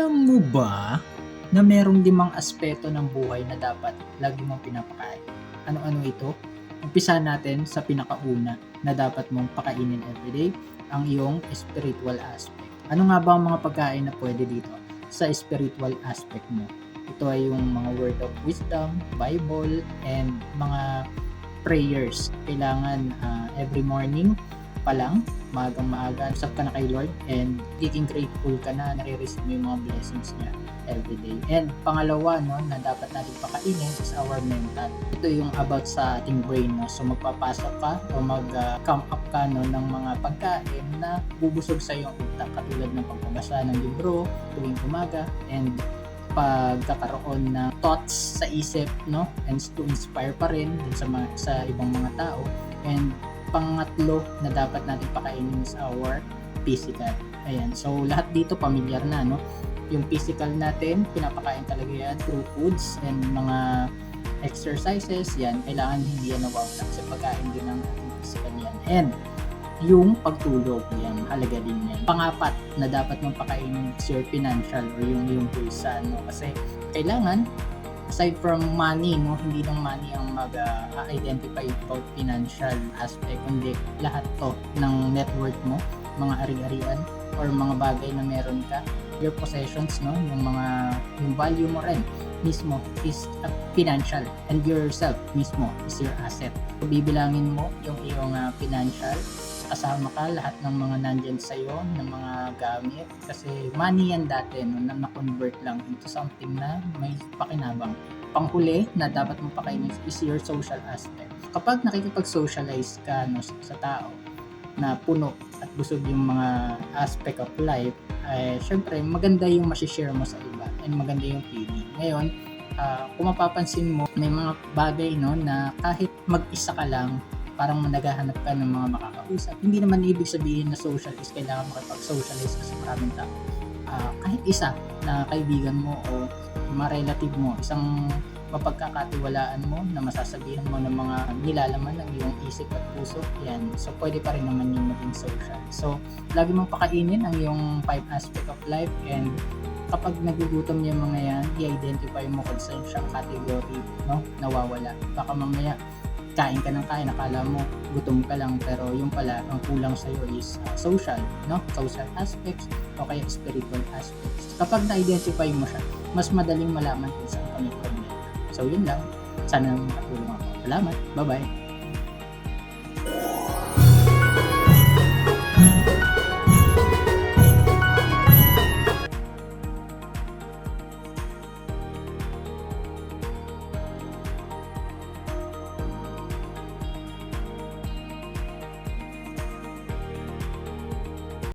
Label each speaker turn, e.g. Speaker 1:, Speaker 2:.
Speaker 1: Alam mo ba na merong 5 aspeto ng buhay na dapat lagi mong pinapakain? Ano-ano ito? Umpisahan natin sa pinakauna na dapat mong pakainin everyday, ang iyong spiritual aspect. Ano nga ba ang mga pagkain na pwede dito sa spiritual aspect mo? Ito ay yung mga word of wisdom, Bible, and mga prayers. Kailangan every morning pa lang, maagang-maaga, usap ka na kay Lord and magiging grateful ka na nare-receive mo yung mga blessings niya everyday. And pangalawa, no, na dapat natin pakainin is our mental. Ito yung about sa ating brain. No? So magpapasok ka o mag-come up ka no, ng mga pagkain na bubusog sa iyong utak, katulad ng pagbabasa ng libro tuwing umaga and pagkakaroon ng thoughts sa isip, no, and to inspire pa rin din sa ibang mga tao. And pangatlo na dapat natin pakainin is our physical. Ayan, so lahat dito pamilyar na, no? Yung physical natin, pinapakain talaga yan through foods and mga exercises, yan, kailangan hindi yan nawawala kasi pagkain din ng physical yan. And yung pagtulog, yan, halaga din yan. Pangapat na dapat mong pakainin is your financial or yung bulsa, no? Kasi kailangan, aside from money, no, hindi lang money ang mag-identify about financial aspect, kundi lahat to ng net worth mo, mga ari-arian or mga bagay na meron ka, your possessions, no, yung value mo rin mismo is financial, and yourself mismo is your asset. So, bibilangin mo yung iyong financial, kasama ka lahat ng mga nandyan sa'yo, ng mga gamit, kasi money yan dati, no, na-convert lang into something na may pakinabang. Panghuli na dapat mong pakainin is your social aspect. Kapag nakikipag-socialize ka, no, sa tao na puno at busog yung mga aspect of life, syempre maganda yung masishare mo sa iba and maganda yung feeling. Ngayon, kung mapapansin mo, may mga bagay, no, na kahit mag-isa ka lang, parang naghahanap ka ng mga makakausap. Hindi naman ibig sabihin na social is kailangan makipag-socialize ka sa maraming tao. Kahit isa na kaibigan mo o mga relative mo, isang mapagkakatiwalaan mo na masasabihan mo ng mga nilalaman ng iyong isip at puso, yan. So, pwede pa rin naman yung maging social. So, lagi mong pakainin ang iyong 5 aspect of life, and kapag nagugutom yung mga yan, i-identify mo kung saan siyang category, no, nawawala. Baka mamaya kain ka ng kain, akala mo gutom ka lang, pero yung pala ang kulang sa iyo is social, no, social aspects o kaya spiritual aspects. Kapag na-identify mo siya, mas madaling malaman kung saan ka may problema. So yun lang, sana makatulong ako. Salamat, bye bye.